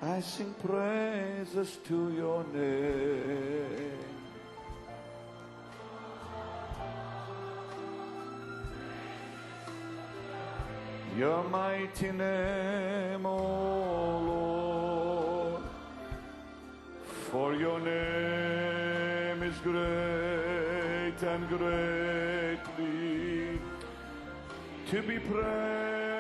I sing praises to your name. Your mighty name, O Lord, for your name is great and greatly to be praised.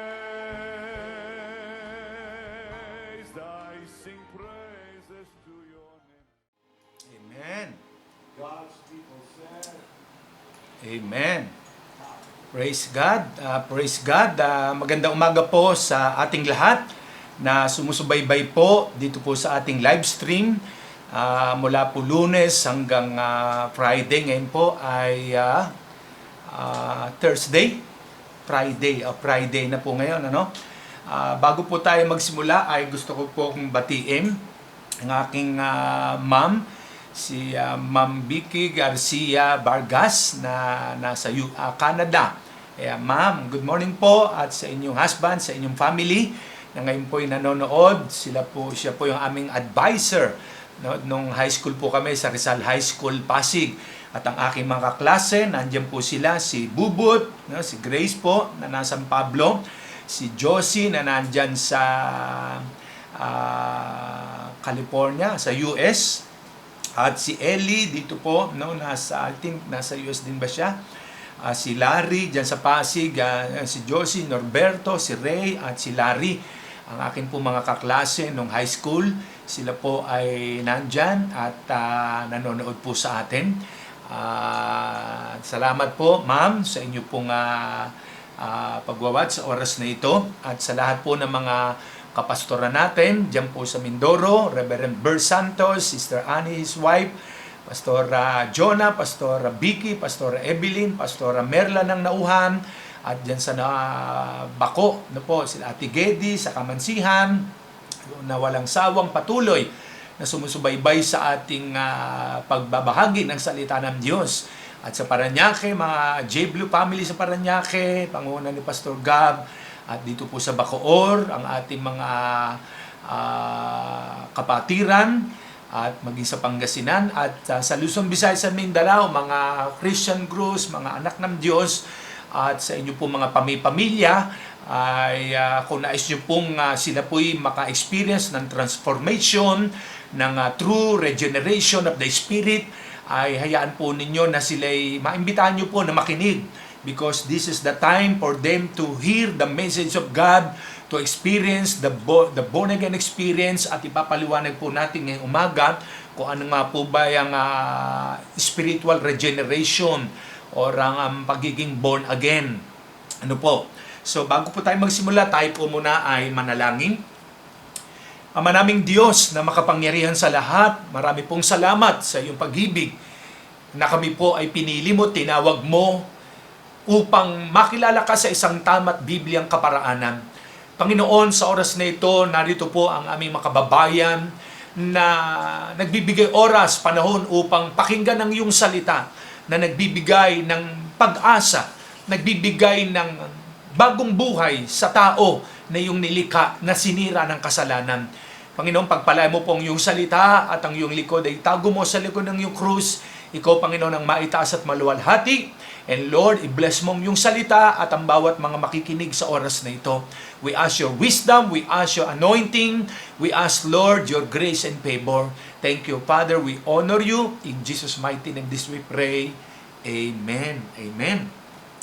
I sing praises to your name. Amen. God's people said, Amen. Praise God. Praise God. Magandang umaga po sa ating lahat na sumusubaybay po dito po sa ating live stream. Mula po Lunes hanggang Friday. Ngayon po ay Thursday. Friday na po ngayon. Bago po tayo magsimula ay gusto ko po kong batiin ang aking ma'am, si Ma'am Vicky Garcia Vargas na nasa Canada. Ma'am, good morning po at sa inyong husband, sa inyong family na ngayon po ay nanonood. Siya po yung aming advisor. Nung high school po kami sa Rizal High School, Pasig. At ang aking mga kaklase, nandiyan po sila, si Bubut, si Grace po na nasa San Pablo, si Josie na nandyan sa California, sa US, at si Ellie dito po, I think nasa US din ba siya? Si Larry dyan sa Pasig, si Josie, Norberto, si Ray at si Larry. Ang akin po mga kaklase nung high school, sila po ay nandyan at nanonood po sa atin. Salamat po ma'am sa inyo pong pagwawad sa oras na ito at sa lahat po ng mga kapastora natin dyan po sa Mindoro, Reverend Ber Santos, Sister Annie, his wife, Pastor Jonah, Pastor Vicky, Pastor Evelyn, Pastor Merla ng Nauhan, at dyan sa Bako, sila Ate Gedi sa Kamansihan, na walang sawang patuloy na sumusubaybay sa ating pagbabahagi ng salita ng Diyos. At sa Paranaque, mga J. Blue family sa Paranaque, panguna ni Pastor Gab, at dito po sa Bacoor, ang ating mga kapatiran, at maging sa Pangasinan, at sa Luzon, Visayas, sa Mindanao, mga Christian groups, mga anak ng Diyos, at sa inyo po mga pamilya, ay kung nais nyo pong sila po'y maka-experience ng transformation, ng true regeneration of the Spirit, ay hayaan po ninyo na sila'y maimbitahan nyo po na makinig, because this is the time for them to hear the message of God, to experience the born again experience, at ipapaliwanag po natin ngayong umaga kung ano nga po ba yung spiritual regeneration or ang pagiging born again. So bago po tayo magsimula, tayo po muna ay manalangin. Ama naming Diyos na makapangyarihan sa lahat, marami pong salamat sa iyong pag-ibig na kami po ay pinili mo, tinawag mo upang makilala ka sa isang tama't Bibliang kaparaanan. Panginoon, sa oras na ito, narito po ang aming mga kababayan na nagbibigay oras, panahon upang pakinggan ang iyong salita, na nagbibigay ng pag-asa, nagbibigay ng bagong buhay sa tao na iyong nilikha na sinira ng kasalanan. Panginoon, pagpalain mo po ang iyong salita at ang iyong likod ay itago mo sa likod ng iyong krus. Ikaw, Panginoon, ang maitaas at maluwalhati. And Lord, i-bless mo ang iyong salita at ang bawat mga makikinig sa oras na ito. We ask your wisdom, we ask your anointing, we ask, Lord, your grace and favor. Thank you, Father. We honor you. In Jesus' mighty name, this we pray. Amen. Amen.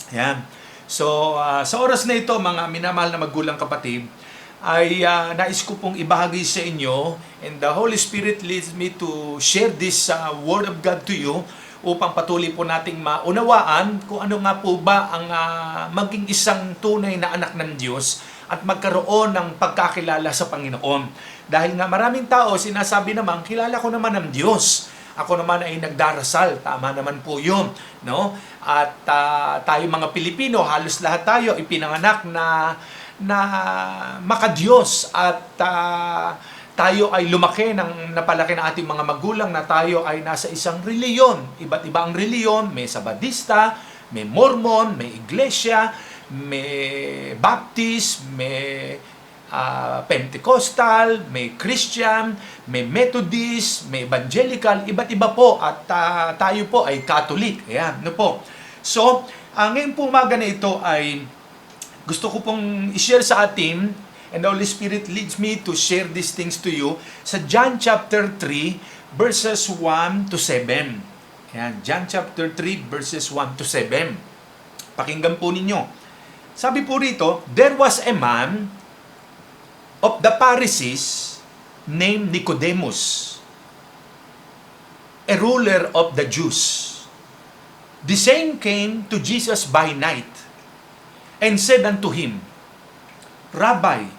Yan. So, sa oras na ito, mga minamahal na magulang kapatid, ay nais ko pong ibahagi sa inyo, and the Holy Spirit leads me to share this Word of God to you, upang patuloy po nating maunawaan kung ano nga po ba ang maging isang tunay na anak ng Diyos at magkaroon ng pagkakilala sa Panginoon. Dahil nga maraming tao sinasabi naman, kilala ko naman ang Diyos. Ako naman ay nagdarasal. Tama naman po yun. At tayo mga Pilipino, halos lahat tayo ipinanganak na makadiyos at tayo ay lumaki ng napalaki ng ating mga magulang na tayo ay nasa isang reliyon. Iba't iba ang reliyon. May Sabadista, may Mormon, may Iglesia, may Baptist, may Pentecostal, may Christian, may Methodist, may Evangelical, iba't iba po. At tayo po ay Catholic. Ayan, ano po. So, ngayon po umaga na ito ay gusto ko pong i-share sa atin, and the Holy Spirit leads me to share these things to you sa John chapter 3, verses 1 to 7. Ayan, John chapter 3, verses 1 to 7. Pakinggan po ninyo. Sabi po rito, there was a man of the Pharisees named Nicodemus, a ruler of the Jews. The same came to Jesus by night and said unto him, Rabbi,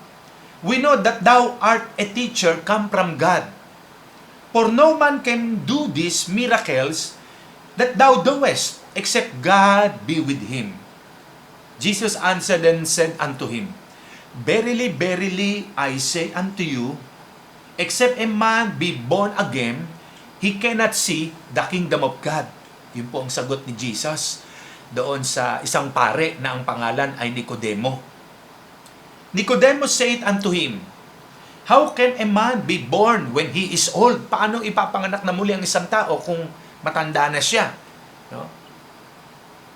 we know that thou art a teacher come from God, for no man can do these miracles that thou doest, except God be with him. Jesus answered and said unto him, Verily, verily, I say unto you, except a man be born again, he cannot see the kingdom of God. Yun po ang sagot ni Jesus doon sa isang pare na ang pangalan ay Nicodemo. Nicodemus said unto him, How can a man be born when he is old? Paano ipapanganak na muli ang isang tao kung matanda na siya? No?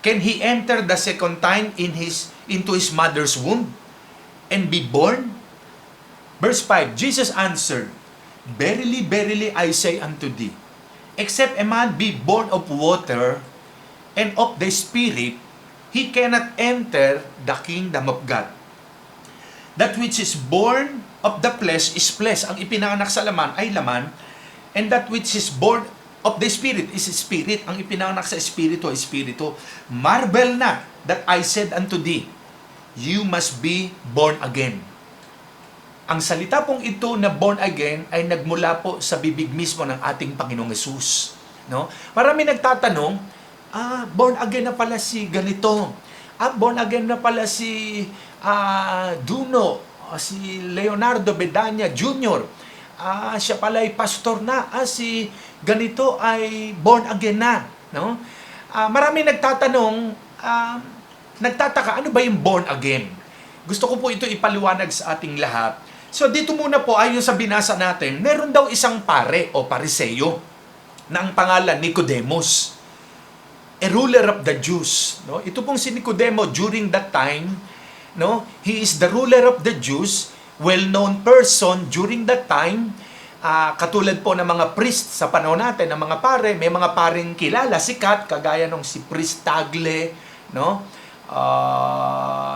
Can he enter the second time into his mother's womb and be born? Verse 5, Jesus answered, Verily, verily, I say unto thee, except a man be born of water and of the Spirit, he cannot enter the kingdom of God. That which is born of the flesh is flesh. Ang ipinanganak sa laman ay laman. And that which is born of the Spirit is Spirit. Ang ipinanganak sa Espiritu ay Espiritu. Marvel na that I said unto thee, you must be born again. Ang salita pong ito na born again ay nagmula po sa bibig mismo ng ating Panginoong Hesus. No? Marami nagtatanong, born again na pala si ganito. Born again na pala si Duno, si Leonardo Bedanya Jr. Siya pala ay pastor na. Si ganito ay born again na. No? Marami nagtatanong, nagtataka, ano ba yung born again? Gusto ko po ito ipaliwanag sa ating lahat. So dito muna po, ayon sa binasa natin, meron daw isang pare o pariseyo na ang pangalan Nicodemus, a ruler of the Jews. No? Ito pong si Nicodemo during that time, no? He is the ruler of the Jews, well-known person during that time. Katulad po ng mga priest sa panahon natin, ng mga pare, may mga paring kilala, sikat, kagaya nung si Priest Tagle, no?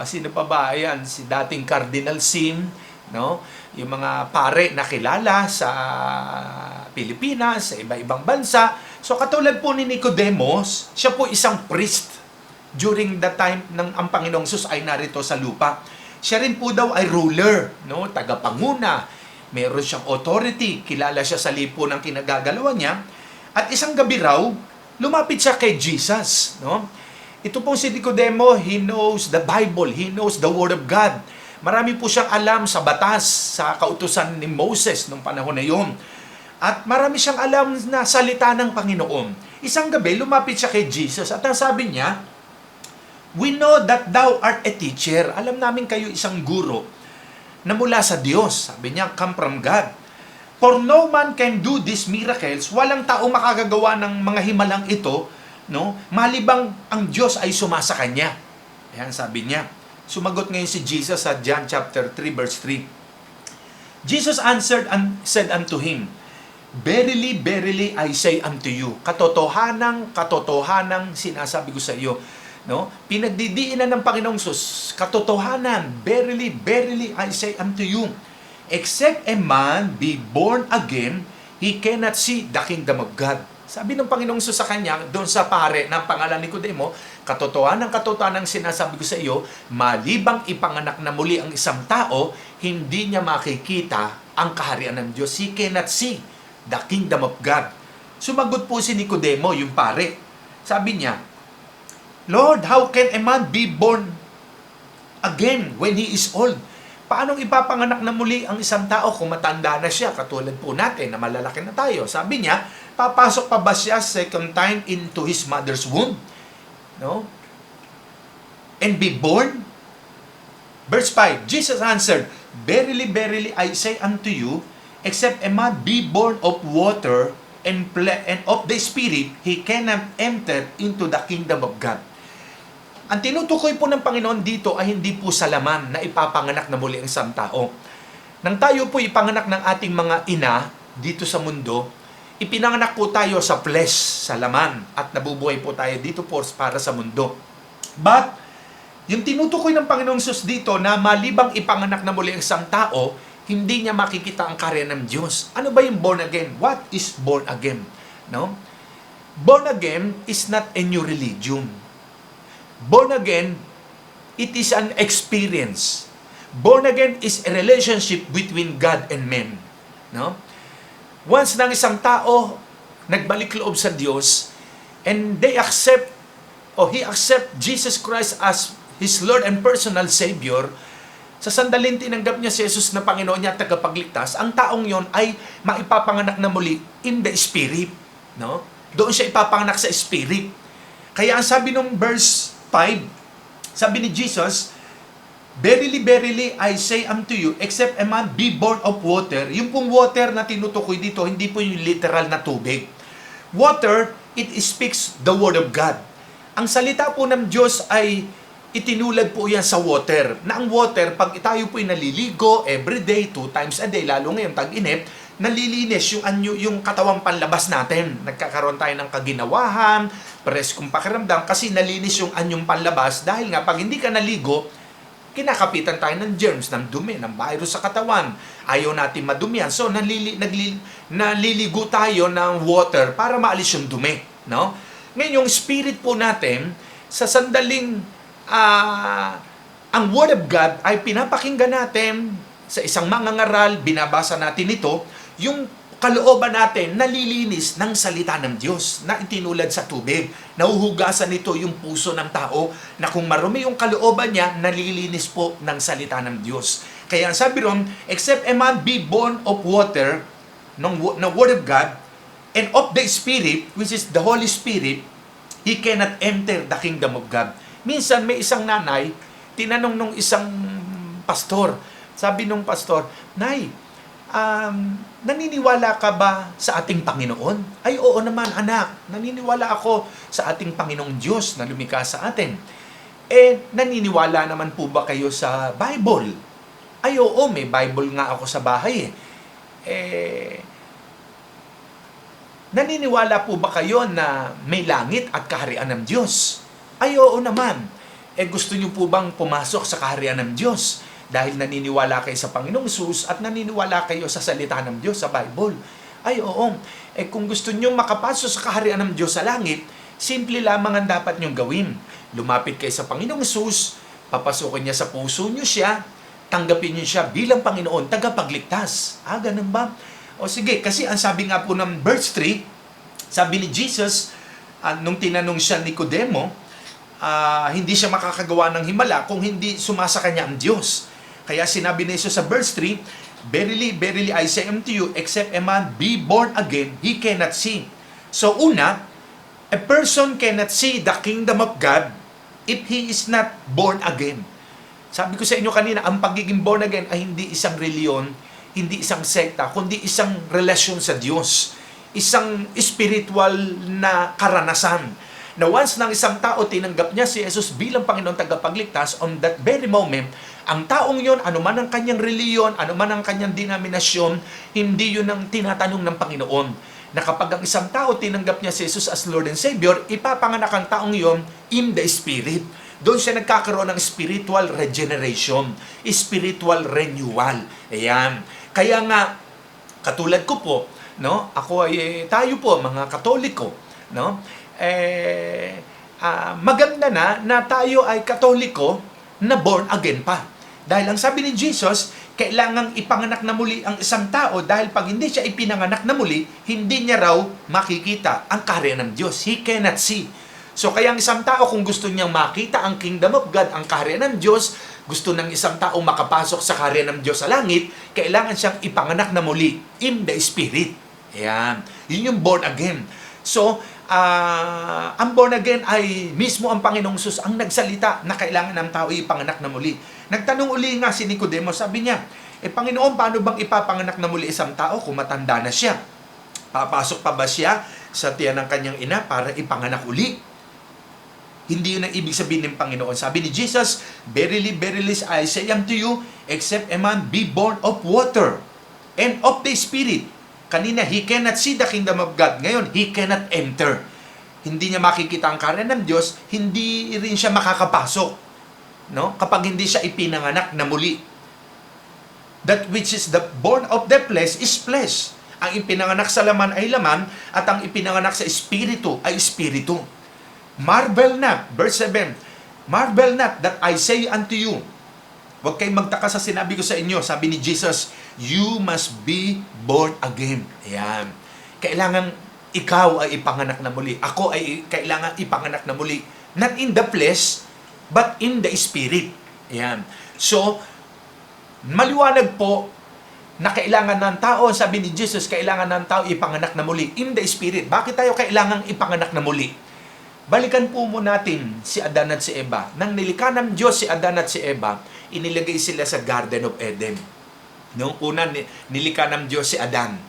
Sino pa ba? Ayan, si dating Cardinal Sin, no? Yung mga pare na kilala sa Pilipinas, sa iba-ibang bansa. So katulad po ni Nicodemus, siya po isang priest during the time ng ang Panginoong Sus ay narito sa lupa. Siya rin po daw ay ruler, no? Tagapanguna. Meron siyang authority, kilala siya sa lipo ng kinagagalawan niya. At isang gabi raw, lumapit siya kay Jesus, no? Ito pong si Nicodemo, he knows the Bible, he knows the Word of God. Marami po siyang alam sa batas, sa kautusan ni Moses nung panahon na yun. At marami siyang alam na salita ng Panginoon. Isang gabi, lumapit siya kay Jesus at ang sabi niya, We know that thou art a teacher. Alam namin kayo isang guro na mula sa Diyos. Sabi niya, come from God. For no man can do these miracles. Walang tao makagagawa ng mga himalang ito, no? Malibang ang Diyos ay sumasa kanya. Ayan, sabi niya. Sumagot ngayon si Jesus sa John chapter 3 verse 3. Jesus answered and said unto him, Verily, verily, I say unto you, katotohanang sinasabi ko sa iyo, no? Pinagdidiinan ng Panginoong Sus, katotohanan, verily, verily, I say unto you, except a man be born again, he cannot see the kingdom of God. Sabi ng Panginoong Sus sa kanya, doon sa pare ng pangalan ni Nicodemo, katotohanan sinasabi ko sa iyo, malibang ipanganak na muli ang isang tao, hindi niya makikita ang kaharian ng Diyos. He cannot see the kingdom of God. Sumagot po si Nicodemo, yung pare. Sabi niya, Lord, how can a man be born again when he is old? Paano ipapanganak na muli ang isang tao kung matanda na siya? Katulad po natin na malalaki na tayo. Sabi niya, papasok pa ba siya second time into his mother's womb? No? And be born? Verse 5, Jesus answered, Verily, verily, I say unto you, except a man be born of water and of the Spirit, he cannot enter into the kingdom of God. Ang tinutukoy po ng Panginoon dito ay hindi po sa laman na ipapanganak na muli ang isang tao. Nang tayo po ipanganak ng ating mga ina dito sa mundo, ipinanganak po tayo sa flesh, sa laman, at nabubuhay po tayo dito po para sa mundo. But, yung tinutukoy ng Panginoong Sus dito na malibang ipanganak na muli ang isang tao, hindi niya makikita ang karya ng Diyos. Ano ba yung born again? What is born again? No? Born again is not a new religion. Born again, it is an experience. Born again is a relationship between God and men. No? Once nang isang tao nagbalik loob sa Diyos and they accept or he accept Jesus Christ as his Lord and personal Savior, sa sandaling tinanggap niya si Jesus na Panginoon niya at tagapagligtas, ang taong yon ay maipapanganak na muli in the Spirit. No? Doon siya ipapanganak sa Spirit. Kaya ang sabi ng verse 5, sabi ni Jesus, verily, verily, I say unto you, except a man be born of water. Yung pong water na tinutukoy dito, hindi po yung literal na tubig. Water, it speaks the word of God. Ang salita po ng Diyos ay itinulad po yan sa water. Na ang water, pag tayo po'y naliligo everyday, 2 times a day, lalo ngayon tag-inip, nalilinis yung katawang panlabas natin. Nagkakaroon tayo ng kaginawahan, preskong pakiramdam, kasi nalinis yung anyong panlabas dahil nga pag hindi ka naligo, kinakapitan tayo ng germs, ng dumi, ng virus sa katawan. Ayaw natin madumihan. So, naliligo tayo ng water para maalis yung dumi. No? Ngayon, yung spirit po natin, sa sandaling ang Word of God ay pinapakinggan natin sa isang mangangaral, binabasa natin ito, yung kalooban natin nalilinis ng salita ng Diyos na itinulad sa tubig. Nahuhugasan nito yung puso ng tao na kung marumi yung kalooban niya, nalilinis po ng salita ng Diyos. Kaya sabi ron, except a man be born of water, ng Word of God, and of the Spirit, which is the Holy Spirit, he cannot enter the kingdom of God. Minsan may isang nanay, tinanong nung isang pastor, sabi nung pastor, Nay, naniniwala ka ba sa ating Panginoon? Ay, oo naman anak, naniniwala ako sa ating Panginoong Diyos na lumikha sa atin. Naniniwala naman po ba kayo sa Bible? Ay, oo, may Bible nga ako sa bahay. Naniniwala po ba kayo na may langit at kaharian ng Diyos? Ay, oo naman. Gusto niyo po bang pumasok sa kaharian ng Diyos? Dahil naniniwala kayo sa Panginoong Hesus at naniniwala kayo sa salita ng Diyos sa Bible. Ay, oo. Kung gusto niyo makapasok sa kaharian ng Diyos sa langit, simple lamang ang dapat niyong gawin. Lumapit kayo sa Panginoong Hesus, papasukin niya sa puso niyo siya, tanggapin niyo siya bilang Panginoon, tagapagligtas. Ganun ba? O sige, kasi ang sabi nga po ng verse 3, sabi ni Jesus, nung tinanong siya ni Nicodemo, hindi siya makakagawa ng himala kung hindi sumasa kanya ang Diyos. Kaya sinabi ni Jesus sa verse 3, verily, verily, I say unto you, except a man be born again, he cannot see. So una, a person cannot see the kingdom of God if he is not born again. Sabi ko sa inyo kanina, ang pagiging born again ay hindi isang reliyon, hindi isang sekta, kundi isang relasyon sa Diyos. Isang spiritual na karanasan. Na once ng isang tao tinanggap niya si Jesus bilang Panginoon tagapagligtas, on that very moment, ang taong yon, anuman ang kanyang reliyon, anuman ang kanyang denominasyon, hindi yun ang tinatanong ng Panginoon. Na kapag ang isang tao tinanggap niya si Jesus as Lord and Savior, ipapanganak ang taong yon in the Spirit. Doon siya nagkakaroon ng spiritual regeneration, spiritual renewal. Ayan. Kaya nga, katulad ko po, no? Ako ay tayo po mga Katoliko, no? Maganda na tayo ay Katoliko na born again pa. Dahil ang sabi ni Jesus, kailangang ipanganak na muli ang isang tao dahil pag hindi siya ipinanganak na muli, hindi niya raw makikita ang karya ng Diyos. He cannot see. So kaya ang isang tao kung gusto niyang makita ang kingdom of God, ang karya ng Diyos, gusto ng isang tao makapasok sa karya ng Diyos sa langit, kailangan siyang ipanganak na muli in the Spirit. Ayan. Yun yung born again. So, ang born again ay mismo ang Panginoong Sus ang nagsalita na kailangan ng tao ipanganak na muli. Nagtanong uli nga si Nicodemo, sabi niya, Panginoon, paano bang ipapanganak na muli isang tao kung matanda na siya? Papasok pa ba siya sa tiyan ng kanyang ina para ipanganak uli? Hindi yun ang ibig sabihin ng Panginoon. Sabi ni Jesus, verily, verily, I say unto you, except a man be born of water and of the Spirit. Kanina, he cannot see the kingdom of God. Ngayon, he cannot enter. Hindi niya makikita ang karan ng Diyos, hindi rin siya makakapasok. No? Kapag hindi siya ipinanganak na muli. That which is the born of the flesh is flesh. Ang ipinanganak sa laman ay laman, at ang ipinanganak sa espiritu ay espiritu. Marvel not, verse 7, marvel not that I say unto you. Huwag kayong magtaka sa sinabi ko sa inyo, sabi ni Jesus, you must be born again. Ayan. Kailangan ikaw ay ipanganak na muli. Ako ay kailangan ipanganak na muli. Not in the flesh, but in the spirit. Ayan. So, maliwanag po na kailangan ng tao, sabi ni Jesus, kailangan ng tao ipanganak na muli. In the spirit. Bakit tayo kailangan ipanganak na muli? Balikan po mo natin si Adan at si Eva. Nang nilikha ng Diyos si Adan at si Eva, inilagay sila sa Garden of Eden. Noong una, nilikha ng Diyos si Adan.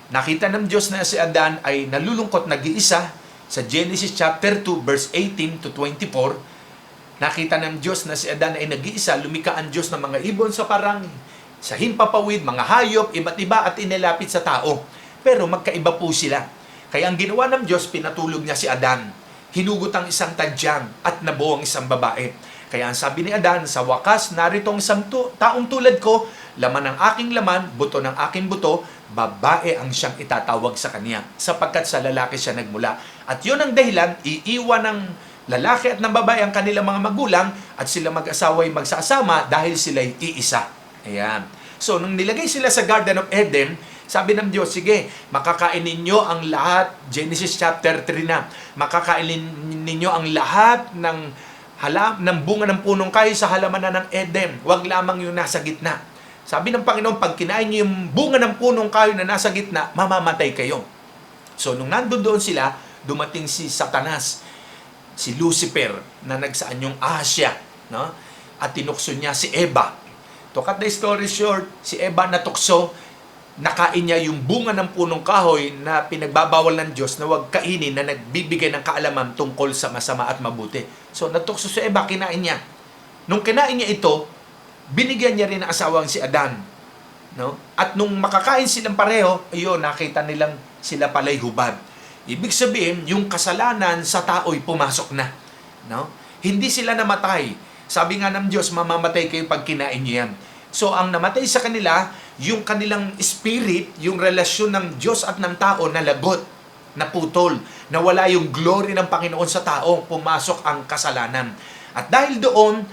Nakita ng Diyos na si Adan ay nalulungkot nag-iisa sa Genesis chapter 2, verse 18 to 24. Nakita ng Diyos na si Adan ay nag-iisa, lumikha ang Diyos ng mga ibon sa parang, sa himpapawid, mga hayop, iba't iba at inilapit sa tao. Pero magkaiba po sila. Kaya ang ginawa ng Diyos, pinatulog niya si Adan. Hinugot ang isang tadyang at nabuo ang isang babae. Kaya ang sabi ni Adan, sa wakas, narito ang isang taong tulad ko, laman ng aking laman, buto ng aking buto, babae ang siyang itatawag sa kanya, sapagkat sa lalaki siya nagmula. At yun ang dahilan, iiwan ng lalaki at ng babae ang kanilang mga magulang, at sila mag-asawa ay magsasama dahil sila'y iisa. Ayan. So, nung nilagay sila sa Garden of Eden, sabi ng Diyos, sige, makakain ninyo ang lahat, Genesis chapter 3 na, makakain ninyo ang lahat ng bunga ng punong kahoy sa halamanan ng Eden. Huwag lamang yung nasa gitna. Sabi ng Panginoon, pag kinain niyo yung bunga ng punong kahoy na nasa gitna, mamamatay kayo. So, nung nandun doon sila, dumating si Satanas, si Lucifer, na nagsaan yung Asya, no? At tinukso niya si Eva. To cut the story short, si Eva natukso, nakain niya yung bunga ng punong kahoy na pinagbabawal ng Diyos na huwag kainin, na nagbibigay ng kaalaman tungkol sa masama at mabuti. So, natukso si Eva, kinain niya. Nung kinain niya ito, binigyan niya rin ng asawang si Adan. No? At nung makakain silang pareho, ayun, nakita nilang sila pala'y hubad. Ibig sabihin, yung kasalanan sa tao'y pumasok na. No? Hindi sila namatay. Sabi nga ng Diyos, mamamatay kayo pag kinain niyo yan. So, ang namatay sa kanila, yung kanilang spirit, yung relasyon ng Diyos at ng tao na lagot, naputol, nawala yung glory ng Panginoon sa tao, pumasok ang kasalanan. At dahil doon,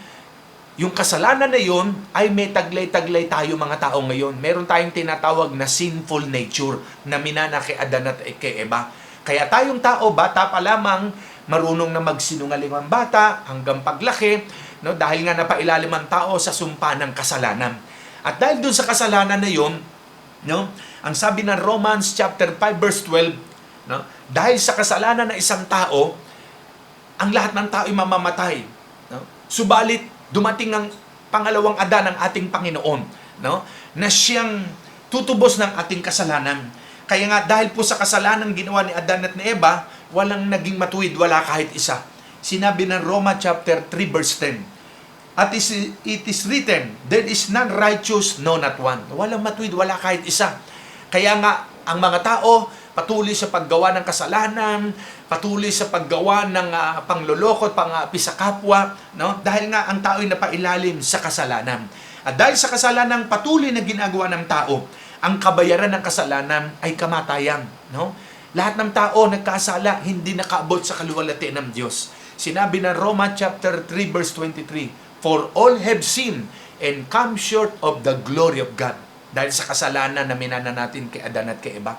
yung kasalanan na yun, ay may taglay-taglay tayo mga tao ngayon. Meron tayong tinatawag na sinful nature, na minana kay Adan at kay Eva. Kaya tayong tao, bata pa lamang, marunong na magsinungaling ang bata, hanggang paglaki, no, dahil nga napailalim ang tao sa sumpa ng kasalanan. At dahil dun sa kasalanan na yun, no, ang sabi ng Romans chapter 5 verse 12, no, dahil sa kasalanan ng isang tao, ang lahat ng tao ay mamamatay. No? Subalit, dumating ang pangalawang Adan ng ating Panginoon, no, na siyang tutubos ng ating kasalanan. Kaya nga, dahil po sa kasalanan ginawa ni Adan at ni Eva, walang naging matuwid, wala kahit isa. Sinabi ng Roma chapter 3 verse 10, at it is written, there is none righteous, no not one. Walang matuwid, wala kahit isa. Kaya nga, ang mga tao, patuloy sa paggawa ng kasalanan, patuloy sa paggawa ng pangloloko, pang-aapi sa kapwa, no? Dahil nga, ang tao ay napailalim sa kasalanan. At dahil sa kasalanan patuloy na ginagawa ng tao, ang kabayaran ng kasalanan ay kamatayan, no? Lahat ng tao nagkasala, hindi nakaabot sa kaluwalhatian ng Diyos. Sinabi ng Roma chapter 3 verse 23, for all have sinned and come short of the glory of God. Dahil sa kasalanan na minana natin kay Adan at kay Eva.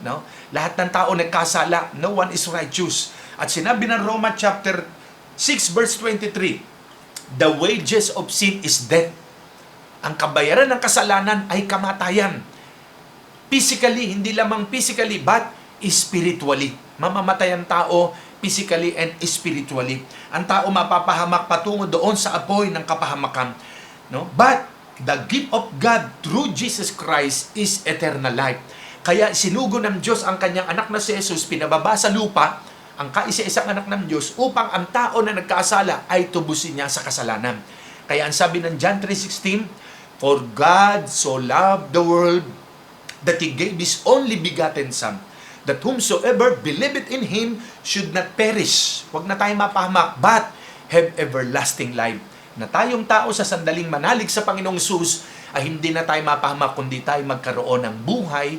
No? Lahat ng tao nagkasala. No one is righteous. At sinabi ng Roma chapter 6 verse 23, the wages of sin is death. Ang kabayaran ng kasalanan ay kamatayan. Physically, hindi lamang physically, but spiritually. Mamamatay ang tao physically and spiritually. Ang tao mapapahamak patungo doon sa apoy ng kapahamakan. No? But the gift of God through Jesus Christ is eternal life. Kaya sinugo ng Diyos ang kanyang anak na si Jesus, pinababa sa lupa, ang kaisa-isang anak ng Diyos, upang ang tao na nagkasala ay tubusin niya sa kasalanan. Kaya ang sabi ng John 3:16, "For God so loved the world that He gave His only begotten Son, that whomsoever believeth in Him should not perish." Huwag na tayo mapahamak, but have everlasting life. Na tayong tao sa sandaling manalig sa Panginoong Hesus ay hindi na tayo mapahamak, kundi tayo magkaroon ng buhay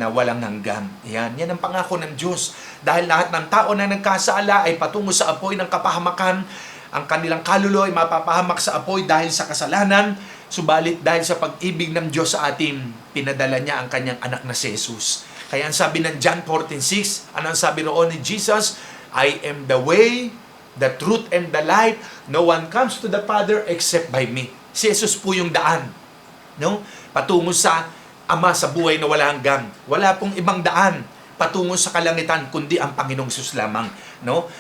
na walang hanggan. Yan ang pangako ng Diyos. Dahil lahat ng tao na nagkasala ay patungo sa apoy ng kapahamakan, ang kanilang kaluluwa ay mapapahamak sa apoy dahil sa kasalanan, subalit dahil sa pag-ibig ng Diyos sa atin, pinadala niya ang kanyang anak na si Jesus. Kaya ang sabi ng John 14:6, ano ang sabi roon ni Jesus? "I am the way, the truth, and the life. No one comes to the Father except by me." Si Jesus po yung daan, no? Patungo sa Ama sa buhay na wala hanggan. Wala pong ibang daan patungo sa kalangitan kundi ang Panginoong Hesus lamang, no?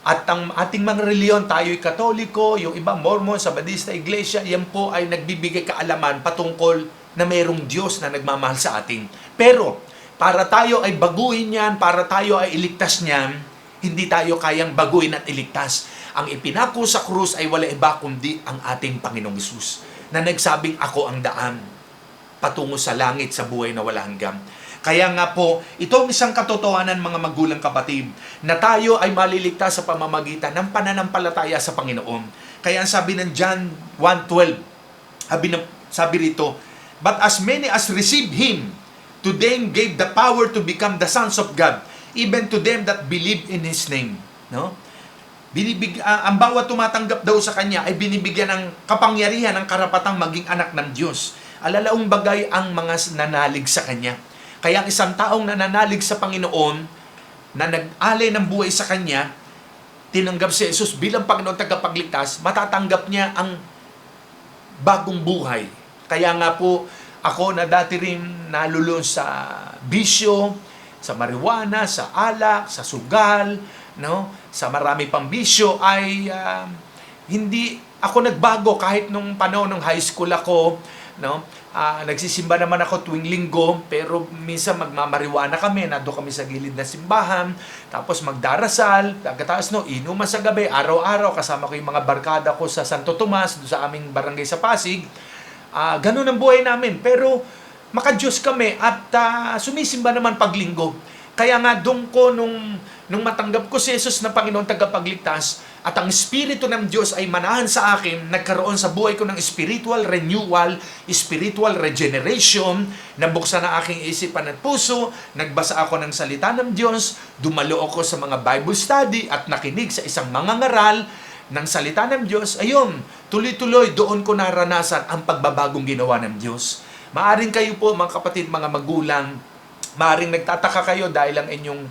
At ang ating mga reliyon, tayo'y Katoliko, yung iba Mormon, Sabadista, Iglesia, yan po ay nagbibigay kaalaman patungkol na mayroong Diyos na nagmamahal sa atin. Pero para tayo ay baguhin yan, para tayo ay iligtas niyan, hindi tayo kayang baguhin at iligtas. Ang ipinako sa krus ay wala iba kundi ang ating Panginoong Hesus na nagsabing, "Ako ang daan patungo sa langit, sa buhay na wala hanggan." Kaya nga po, itong isang katotohanan, mga magulang kapatid, na tayo ay maliligtas sa pamamagitan ng pananampalataya sa Panginoon. Kaya ang sabi ng John 1:12, sabi rito, "But as many as received Him, to them gave the power to become the sons of God, even to them that believe in His name." No? Ang bawat tumatanggap daw sa Kanya ay binibigyan ng kapangyarihan, ng karapatang maging anak ng Diyos. Alalaong bagay ang mga nanalig sa Kanya. Kaya ang isang taong nananalig sa Panginoon, na nag-alay ng buhay sa Kanya, tinanggap si Jesus bilang Panginoon tagapagligtas, matatanggap niya ang bagong buhay. Kaya nga po, ako na dati rin nalulun sa bisyo, sa marijuana, sa alak, sa sugal, no? Sa marami pang bisyo, ay hindi ako nagbago kahit nung panahon ng high school ako, no? Nagsisimba naman ako tuwing linggo, pero minsan magmamariwana kami, nando kami sa gilid na simbahan, tapos magdarasal, pagkatapos inuman sa gabi, araw-araw, kasama ko yung mga barkada ko sa Santo Tomas, doon sa aming barangay sa Pasig. Ganun ang buhay namin, pero maka-Diyos kami at sumisimba naman paglinggo. Kaya nga doon ko, nung matanggap ko si Jesus na Panginoon tagapagligtas, at ang Espiritu ng Diyos ay manahan sa akin, nagkaroon sa buhay ko ng spiritual renewal, spiritual regeneration, nabuksan ang aking isipan at puso, nagbasa ako ng salita ng Diyos, dumalo ako sa mga Bible study at nakinig sa isang mangangaral ng salita ng Diyos. Ayun, tuloy-tuloy doon ko naranasan ang pagbabagong ginawa ng Diyos. Maaring kayo po, mga kapatid, mga magulang, maaring nagtataka kayo dahil ang inyong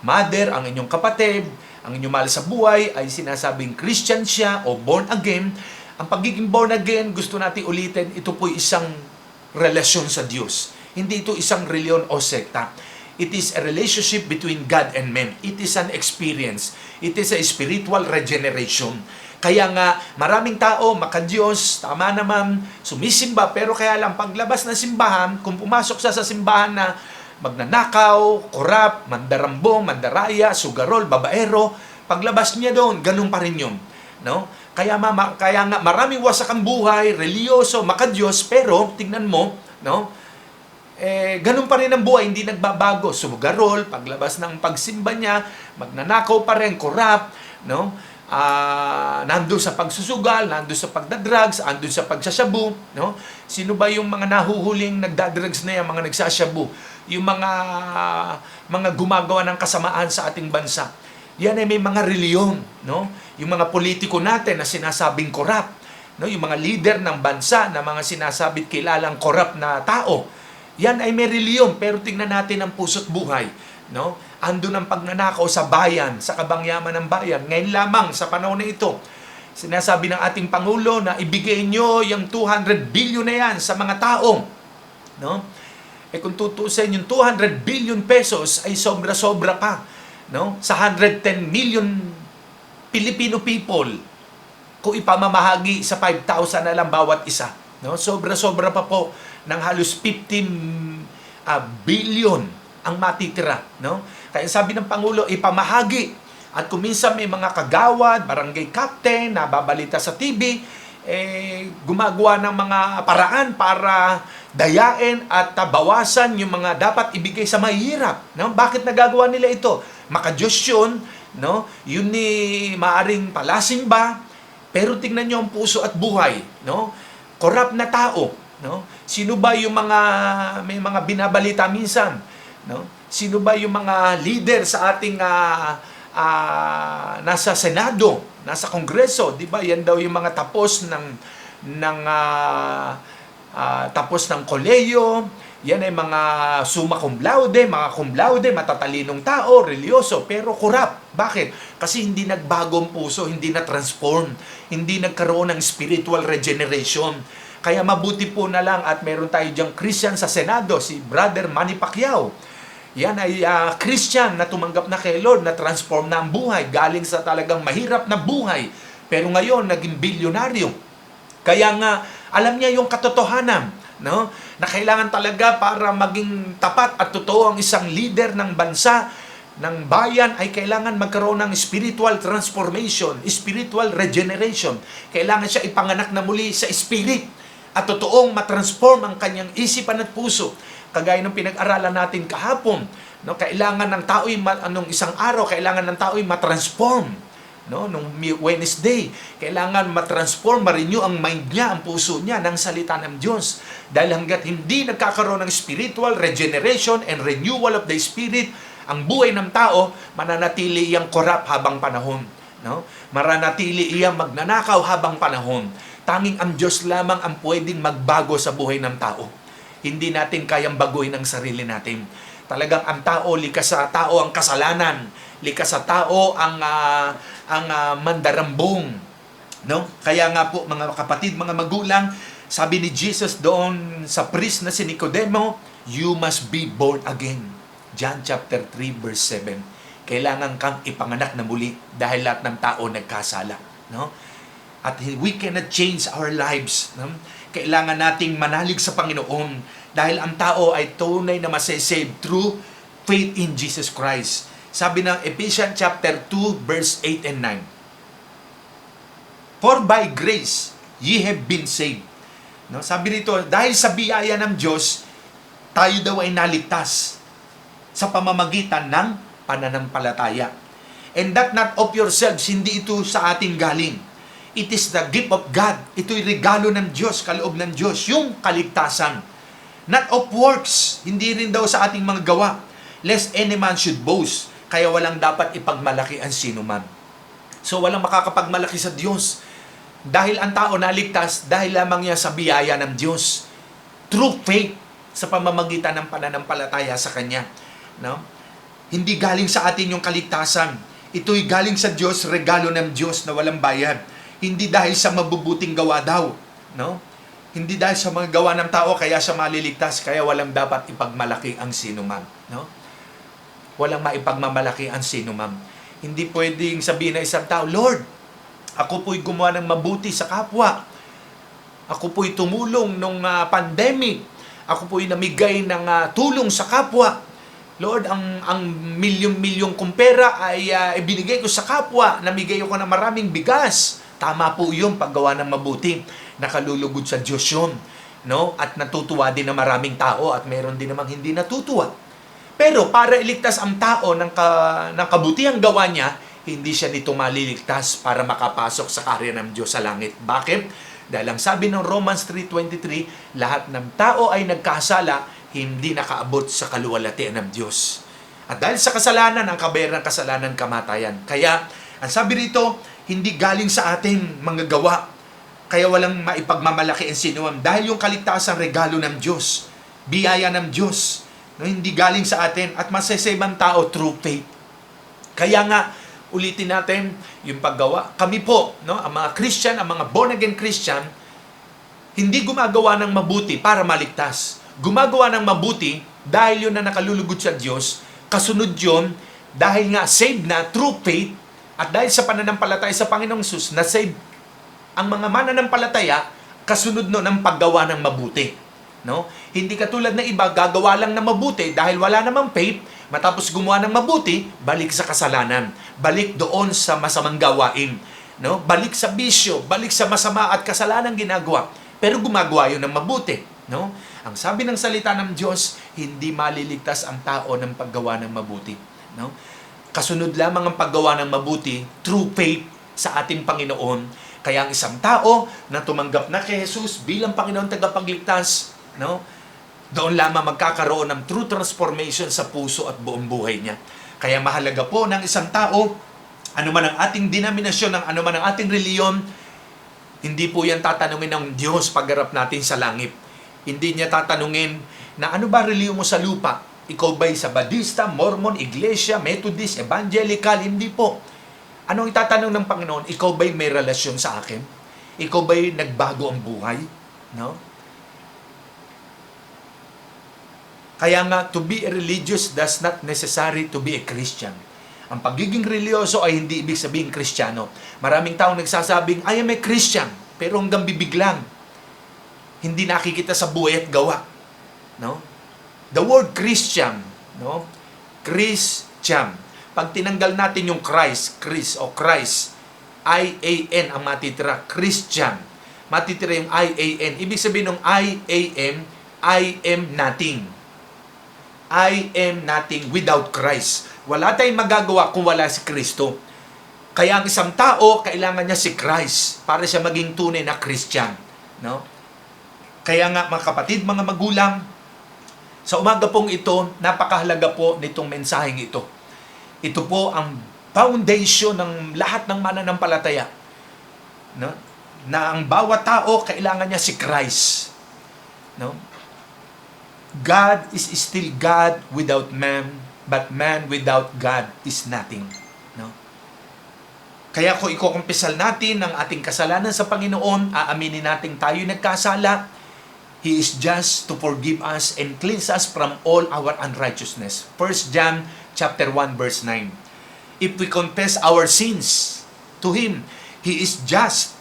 mother, ang inyong kapatid, ang inyong mahal sa buhay ay sinasabing Christian siya o born again. Ang pagiging born again, gusto natin ulitin, ito po isang relasyon sa Diyos. Hindi ito isang reliyon o sekta. It is a relationship between God and man. It is an experience. It is a spiritual regeneration. Kaya nga, maraming tao, maka-Diyos, tama naman, sumisimba, pero kaya lang paglabas ng simbahan, kung pumasok sa simbahan na magnanakaw, korap, mandarambong, mandaraya, sugarol, babaero, paglabas niya doon, ganun pa rin yun. No? Kaya nga maraming wasak ang buhay, reliyoso, maka-Diyos, pero tingnan mo, no? Ganun pa rin ang buhay, hindi nagbabago. Sugarol, paglabas ng pagsimba niya, magnanakaw pa rin, korap, no? Nandun sa pagsusugal, nandun sa pagdadrugs, nandun sa pagsasyabu, no? Sino ba yung mga nahuhuling nagdadrugs na yan, mga nagsasyabu? Yung mga gumagawa ng kasamaan sa ating bansa. Yan ay may mga reliyon, no? Yung mga politiko natin na sinasabing korap, no? Yung mga leader ng bansa na mga sinasabit kilalang korap na tao. Yan ay may reliyon, pero tingnan natin ang puso't buhay, no? Andun ang pagnanakaw sa bayan, sa kabangyaman ng bayan. Ngayon lamang sa panahon na ito, sinasabi ng ating Pangulo na ibigay nyo yung 200 billion na yan sa mga tao, no? Kung tutusin yung 200 billion pesos ay sobra-sobra pa, no? Sa 110 million Filipino people, kung ipamamahagi sa 5,000 na lang bawat isa, no? Sobra-sobra pa po ng halos 50 billion ang matitira, no? Kaya sabi ng Pangulo, ipamahagi. At kung minsan may mga kagawad, barangay captain, nababalita sa TV, gumagawa ng mga paraan para dayain at bawasan yung mga dapat ibigay sa mahihirap, no? Bakit nagagawa nila ito? Maka-Diyos yun, no? Yun ni maaring palasing ba? Pero tingnan niyo ang puso at buhay, no? Corrupt na tao, no? Sino ba yung mga may mga binabalita minsan, no? Sino ba yung mga leader sa ating nasa Senado, nasa Kongreso, 'di ba? Yan daw yung mga tapos tapos ng kolehiyo. Yan ay mga summa cum laude, mga cum laude, matatalinong tao, religyoso, pero corrupt. Bakit? Kasi hindi nagbago ang puso, hindi na-transform, hindi nagkaroon ng spiritual regeneration. Kaya mabuti po na lang at meron tayo diyang Christian sa Senado, si Brother Manny Pacquiao. Yan ay Christian na tumanggap na kay Lord, na transform na ang buhay, galing sa talagang mahirap na buhay. Pero ngayon, naging bilyonaryo. Kaya nga, alam niya yung katotohanan, no? Na kailangan talaga para maging tapat at totoo ang isang leader ng bansa, ng bayan, ay kailangan magkaroon ng spiritual transformation, spiritual regeneration. Kailangan siya ipanganak na muli sa spirit at totoong matransform ang kanyang isipan at puso. Kagaya ng pinag-aralan natin kahapon, no? Kailangan ng tao'y anong isang araw, kailangan ng tao'y matransform, no? Nung Wednesday, kailangan matransform, ma-renew ang mind niya, ang puso niya ng salita ng Diyos. Dahil hanggat hindi nagkakaroon ng spiritual regeneration and renewal of the spirit, ang buhay ng tao, mananatili iyang corrupt habang panahon, no? Mananatili iyang magnanakaw habang panahon. Tanging ang Diyos lamang ang pwedeng magbago sa buhay ng tao. Hindi natin kayang baguhin ang sarili natin. Talagang ang tao, likas sa tao ang kasalanan, likas sa tao ang mandarambong, no? Kaya nga po mga kapatid, mga magulang, sabi ni Jesus doon sa priest na si Nicodemo, you must be born again. John chapter 3 verse 7. Kailangan kang ipanganak na muli dahil lahat ng tao nagkasala, no? At we cannot change our lives, no? Kailangan nating manalig sa Panginoon dahil ang tao ay tunay na masasave through faith in Jesus Christ. Sabi ng Ephesians chapter 2 verse 8 and 9. For by grace ye have been saved. No? Sabi nito, dahil sa biyaya ng Diyos, tayo daw ay naligtas sa pamamagitan ng pananampalataya. And that not of yourselves, hindi ito sa ating galing. It is the gift of God. Ito'y regalo ng Diyos, kaloob ng Diyos, yung kaligtasan. Not of works, hindi rin daw sa ating mga gawa. Lest any man should boast, kaya walang dapat ipagmalaki ang sino man. So walang makakapagmalaki sa Diyos. Dahil ang tao naligtas, dahil lamang niya sa biyaya ng Diyos. Through faith, sa pamamagitan ng pananampalataya sa Kanya. No? Hindi galing sa atin yung kaligtasan. Ito'y galing sa Diyos, regalo ng Diyos na walang bayad. Hindi dahil sa mabubuting gawa daw, no? Hindi dahil sa mga gawa ng tao kaya siya maliligtas, kaya walang dapat ipagmalaki ang sinuman, no? Walang maipagmamalaki ang sinuman. Hindi pwedeng sabihin ng isang tao, Lord, ako po'y gumawa ng mabuti sa kapwa. Ako po'y tumulong nung pandemic. Ako po'y namigay ng tulong sa kapwa. Lord, ang milyong-milyong kong pera ay ibinigay ko sa kapwa. Namigay ako ng maraming bigas. Tama po yung paggawa ng mabuti. Nakalulugod sa Diyos yun, no? At natutuwa din na maraming tao at meron din namang hindi natutuwa. Pero para iligtas ang tao ng kabutihang gawa niya, hindi siya nito maliligtas para makapasok sa karya ng Diyos sa langit. Bakit? Dahil ang sabi ng Romans 3:23, lahat ng tao ay nagkasala, hindi nakaabot sa kaluwalhatian ng Diyos. At dahil sa kasalanan, ang kabayaran ng kasalanan, kamatayan. Kaya, ang sabi rito, hindi galing sa ating mga gawa. Kaya walang maipagmamalaki ang sinuman. Dahil yung kaligtasan, regalo ng Diyos. Biyaya ng Diyos. No, hindi galing sa atin. At masasave ang tao through faith. Kaya nga, ulitin natin yung paggawa. Kami po, no, ang mga Christian, ang mga born-again Christian, hindi gumagawa ng mabuti para maligtas. Gumagawa ng mabuti dahil yun na nakalulugod sa Diyos. Kasunod yun Dahil nga saved na through faith, at dahil sa pananampalataya sa Panginoong Hesus, na save ang mga mananampalataya kasunod no ng paggawa ng mabuti. No? Hindi katulad na iba, gagawa lang ng mabuti dahil wala namang faith, matapos gumawa ng mabuti, balik sa kasalanan, balik doon sa masamang gawain, no? Balik sa bisyo, balik sa masama at kasalanan ginagawa, pero gumagawa yun ng mabuti. No? Ang sabi ng salita ng Diyos, hindi maliligtas ang tao ng paggawa ng mabuti. No? Kasunod lamang ang paggawa ng mabuti through faith sa ating Panginoon. Kaya ang isang tao na tumanggap na kay Jesus bilang Panginoon tagapagligtas, no? Doon lamang magkakaroon ng true transformation sa puso at buong buhay niya. Kaya mahalaga po ng isang tao, ano man ang ating denominasyon, ano man ang ating reliyon, hindi po yan tatanungin ng Diyos pagharap natin sa langit. Hindi niya tatanungin na ano ba reliyon mo sa lupa? Ikaw ba'y Sabadista, Mormon, Iglesia, Methodist, Evangelical? Hindi po. Anong itatanong ng Panginoon? Ikaw ba'y may relasyon sa akin? Ikaw ba'y nagbago ang buhay? No? Kaya nga, to be a religious does not necessary to be a Christian. Ang pagiging religyoso ay hindi ibig sabihin Kristiyano. Maraming taong nagsasabing, I am a Christian, pero hanggang bibig lang. Hindi nakikita sa buhay at gawa. No? The word Christian, no? Christian. Pag tinanggal natin yung Christ, I-A-N ang matitira, Christian. Matitira yung I-A-N. Ibig sabihin ng I-A-M, I am nothing. I am nothing without Christ. Wala tayong magagawa kung wala si Kristo. Kaya ang isang tao, kailangan niya si Christ para siya maging tunay na Christian. No? Kaya nga, mga kapatid, mga magulang, sa umaga pong ito, napakahalaga po nitong mensaheng ito. Ito po ang foundation ng lahat ng mananampalataya. No? Na ang bawat tao, kailangan niya si Christ. No? God is still God without man, but man without God is nothing. No? Kaya kung ikukumpisal natin ang ating kasalanan sa Panginoon, aaminin natin tayo nagkasala, He is just to forgive us and cleanse us from all our unrighteousness. 1 John chapter 1 verse 9. If we confess our sins to Him, He is just,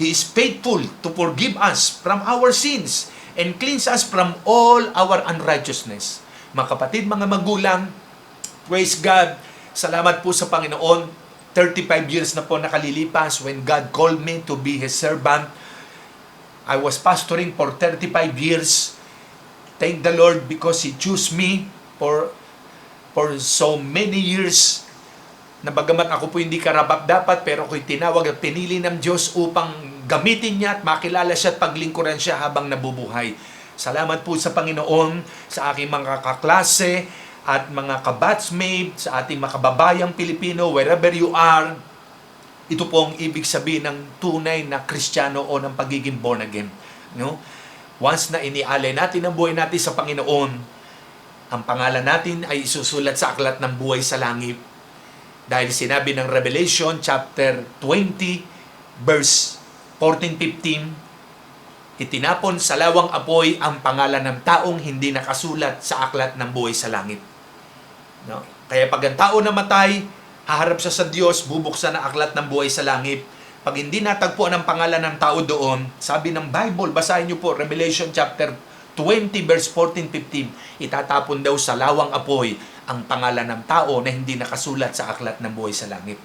He is faithful to forgive us from our sins and cleanse us from all our unrighteousness. Mga kapatid, mga magulang, praise God, salamat po sa Panginoon. 35 years na po nakalilipas when God called me to be His servant. I was pastoring for 35 years. Thank the Lord because He chose me for so many years. Na bagamat ako po hindi karapat-dapat, pero ako'y tinawag at pinili ng Diyos upang gamitin niya at makilala siya at paglingkuran siya habang nabubuhay. Salamat po sa Panginoon, sa aking mga kaklase at mga kabatsmate, sa ating mga kababayang Pilipino, wherever you are. Ito po ang ibig sabihin ng tunay na Kristiyano o ng pagiging born again. No? Once na inialay natin ang buhay natin sa Panginoon, ang pangalan natin ay isusulat sa aklat ng buhay sa langit. Dahil sinabi ng Revelation chapter 20 verse 14-15, itinapon sa lawang apoy ang pangalan ng taong hindi nakasulat sa aklat ng buhay sa langit. No? Kaya pag ang tao namatay, haharap siya sa Diyos, bubuksan ang aklat ng buhay sa langit. Pag hindi natagpuan ang pangalan ng tao doon, sabi ng Bible, basahin niyo po, Revelation chapter 20 verse 14-15, itatapon daw sa lawang apoy ang pangalan ng tao na hindi nakasulat sa aklat ng buhay sa langit.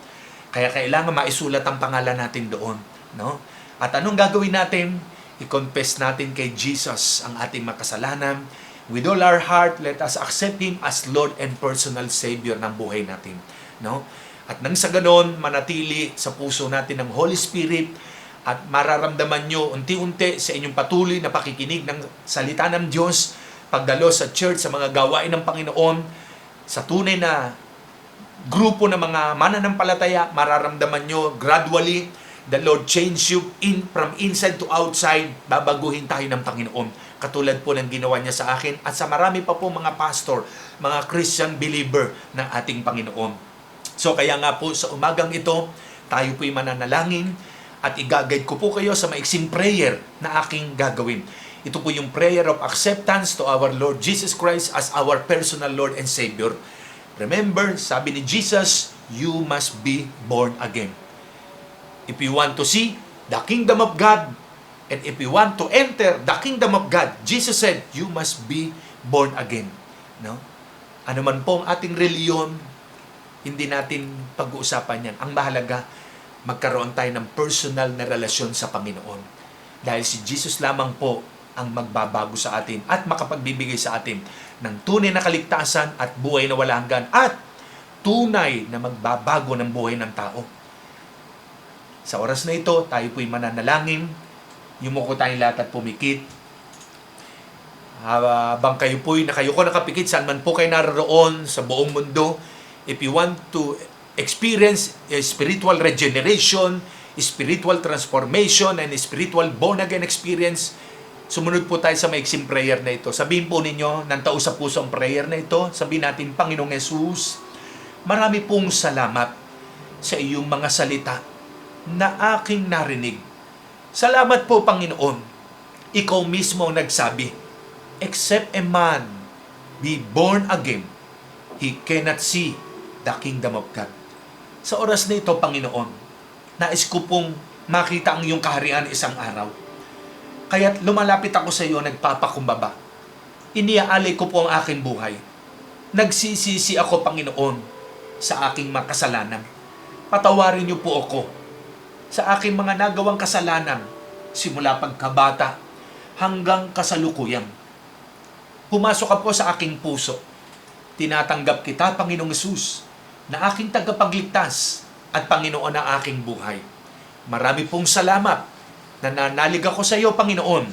Kaya kailangan maisulat ang pangalan natin doon. No? At anong gagawin natin? I-confess natin kay Jesus ang ating makasalanan. With all our heart, let us accept Him as Lord and personal Savior ng buhay natin. No? At nang sa ganon, manatili sa puso natin ng Holy Spirit at mararamdaman nyo unti-unti sa inyong patuloy na pakikinig ng salita ng Diyos, pagdalo sa church, sa mga gawain ng Panginoon, sa tunay na grupo ng mga mananampalataya, mararamdaman nyo gradually, the Lord change you from inside to outside, babaguhin tayo ng Panginoon. Katulad po ng ginawa niya sa akin at sa marami pa po mga pastor, mga Christian believer ng ating Panginoon. So kaya nga po sa umagang ito, tayo po'y mananalangin at i-guide ko po kayo sa maiksing prayer na aking gagawin. Ito po yung prayer of acceptance to our Lord Jesus Christ as our personal Lord and Savior. Remember, sabi ni Jesus, you must be born again. If you want to see the kingdom of God, and if you want to enter the kingdom of God, Jesus said, you must be born again. No? Ano man po ang ating reliyon, hindi natin pag-uusapan yan. Ang mahalaga, magkaroon tayo ng personal na relasyon sa Panginoon. Dahil si Jesus lamang po ang magbabago sa atin at makapagbibigay sa atin ng tunay na kaligtasan at buhay na walang hanggan at tunay na magbabago ng buhay ng tao. Sa oras na ito, tayo po'y mananalangin, yumuko tayong lahat at pumikit. Habang kayo po'y nakapikit, saan man po kayo naroon sa buong mundo, if you want to experience a spiritual regeneration, spiritual transformation, and spiritual born-again experience, sumunod po tayo sa maiksing prayer na ito. Sabihin po ninyo, ng tao sa puso ang prayer na ito. Sabihin natin, Panginoong Yesus, marami pong salamat sa iyong mga salita na aking narinig. Salamat po, Panginoon. Ikaw mismo ang nagsabi, except a man be born again, he cannot see the kingdom of God. Sa oras na ito, Panginoon, nais ko pong makita ang iyong kaharian isang araw. Kaya't lumalapit ako sa iyo, nagpapakumbaba. Iniaalay ko po ang aking buhay. Nagsisisi ako, Panginoon, sa aking mga kasalanan. Patawarin niyo po ako sa aking mga nagawang kasalanan simula pagkabata hanggang kasalukuyan. Pumasok ka po sa aking puso. Tinatanggap kita, Panginoong Hesus, na aking tagapagligtas at Panginoon ng aking buhay. Marami pong salamat. Nananalig ako sa iyo, Panginoon.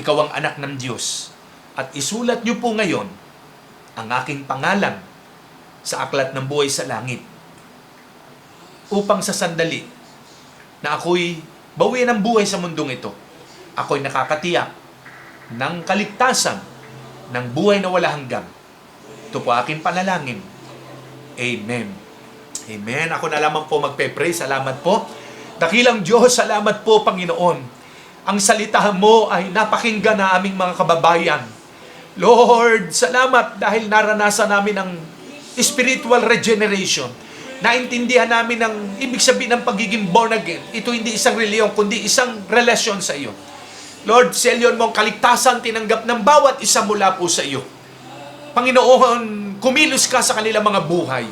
Ikaw ang anak ng Diyos. At isulat niyo po ngayon ang aking pangalan sa aklat ng buhay sa langit. Upang sa sandali na ako'y bawian ng buhay sa mundong ito, ako'y nakakatiyak ng kaligtasan ng buhay na wala hanggan. Ito po aking panalangin. Amen. Amen. Ako na lamang po magpe-pray. Salamat po. Dakilang Diyos, salamat po, Panginoon. Ang salita mo ay napakinggan na aming mga kababayan. Lord, salamat dahil naranasan namin ang spiritual regeneration. Naintindihan namin ang ibig sabihin ng pagiging born again. Ito hindi isang reliyon, kundi isang relasyon sa iyo. Lord, selyon mo ang kaligtasan tinanggap ng bawat isa mula po sa iyo. Panginoon, kumilos ka sa kanilang mga buhay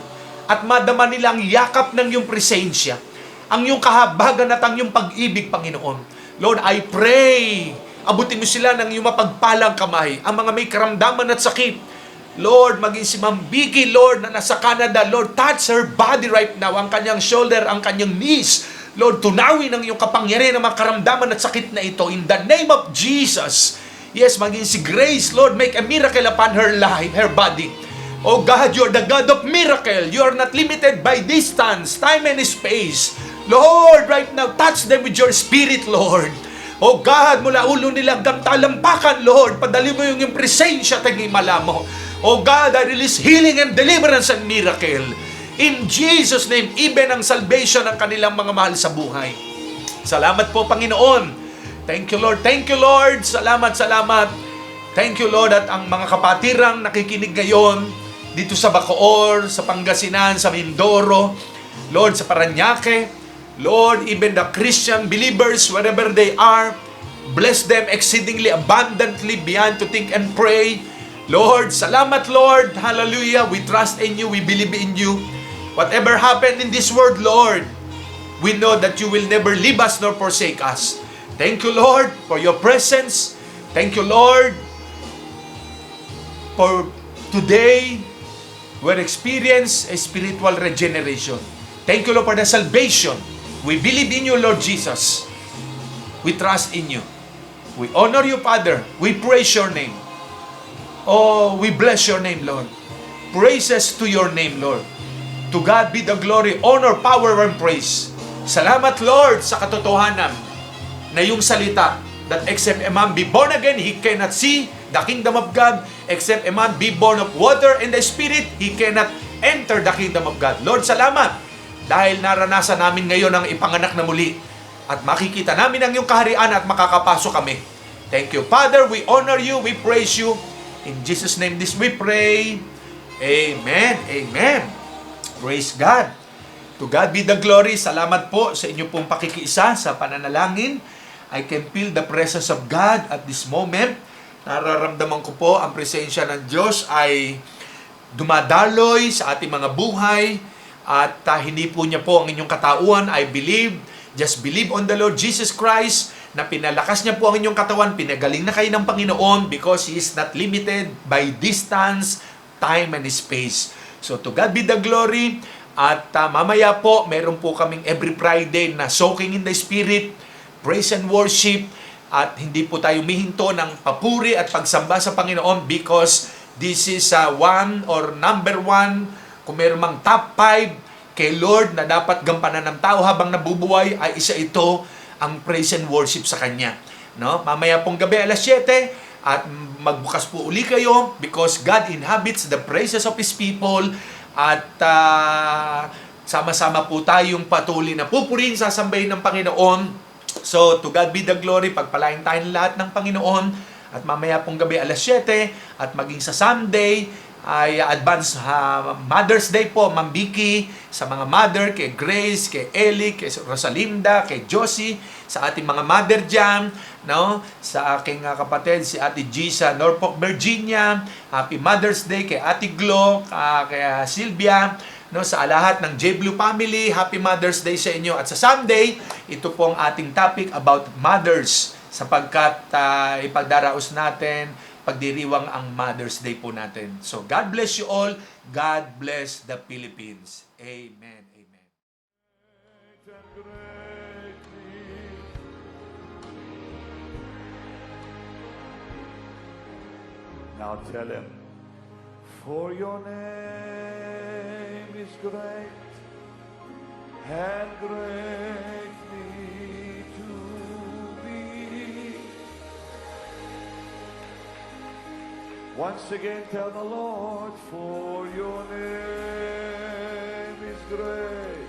at madama nila ang yakap ng iyong presensya, ang iyong kahabagan at ang iyong pag-ibig, Panginoon. Lord, I pray, abutin mo sila ng iyong mapagpalang kamay, ang mga may karamdaman at sakit. Lord, maging si Ma'am Vicky, Lord, na nasa Canada, Lord, touch her body right now, ang kanyang shoulder, ang kanyang knees. Lord, tunawin ang iyong kapangyarihan ng mga karamdaman at sakit na ito, in the name of Jesus. Yes, maging si Grace, Lord, make a miracle upon her life, her body. Oh God, you are the God of miracle. You are not limited by distance, time, and space. Lord, right now, touch them with your spirit, Lord. Oh God, mula ulo nila hanggang talampakan, Lord, padali mo yung presensya at himala mo. Oh God, I release healing and deliverance and miracle. In Jesus' name, even ang salvation ng kanilang mga mahal sa buhay. Salamat po, Panginoon. Thank you, Lord. Thank you, Lord. Salamat, salamat. Thank you, Lord, at ang mga kapatirang nakikinig ngayon dito sa Bacoor, sa Pangasinan, sa Mindoro, Lord, sa Parañaque, Lord, even the Christian believers, wherever they are, bless them exceedingly abundantly beyond to think and pray. Lord, salamat, Lord. Hallelujah. We trust in you. We believe in you. Whatever happened in this world, Lord, we know that you will never leave us nor forsake us. Thank you, Lord, for your presence. Thank you, Lord, for today we'll experience a spiritual regeneration. Thank you, Lord, for the salvation. We believe in you, Lord Jesus. We trust in you. We honor you, Father. We praise your name. Oh, we bless your name, Lord. Praises to your name, Lord. To God be the glory, honor, power, and praise. Salamat, Lord, sa katotohanan na yung salita that except a man be born again, he cannot see the kingdom of God. Except a man be born of water and the Spirit, he cannot enter the kingdom of God. Lord, salamat dahil naranasan namin ngayon ang ipanganak na muli at makikita namin ang iyong kaharian at makakapasok kami. Thank you, Father. We honor you. We praise you. In Jesus' name this we pray. Amen. Amen. Praise God. To God be the glory. Salamat po sa inyo pong pakikiisa sa pananalangin. I can feel the presence of God at this moment. Nararamdaman ko po ang presensya ng Diyos ay dumadaloy sa ating mga buhay at hindi po niya po ang inyong katauhan. I believe, just believe on the Lord Jesus Christ na pinalakas niya po ang inyong katawan, pinagaling na kayo ng Panginoon because He is not limited by distance, time, and space. So to God be the glory. At mamaya po, meron po kaming every Friday na soaking in the Spirit, praise and worship, at hindi po tayo mihinto ng papuri at pagsamba sa Panginoon because this is number one, kung meron mang top 5 kay Lord na dapat gampanan ng tao habang nabubuhay, ay isa ito ang praise and worship sa Kanya. No? Mamaya pong gabi alas 7 at magbukas po uli kayo because God inhabits the praises of His people at sama-sama po tayong patuloy na pupurihin, sasambahin ng Panginoon. So, to God be the glory, pagpalain tayong lahat ng Panginoon at mamaya pong gabi alas 7 at maging sa Sunday ay advance Mother's Day po, Ma'am Vicky, sa mga mother, kay Grace, kay Ellie, kay Rosalinda, kay Josie, sa ating mga mother dyan, no? Sa aking kapatid, si Ate G sa Norfolk, Virginia. Happy Mother's Day kay Ate Glo, kay Sylvia, no? Sa lahat ng J Blue family, Happy Mother's Day sa inyo. At sa Sunday, ito po ang ating topic about mothers sapagkat ipagdaraos natin, pagdiriwang ang Mother's Day po natin. So, God bless you all. God bless the Philippines. Amen. Amen. Now tell him, for your name is great and greatly to be. Once again tell the Lord, for your name is great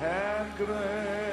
and great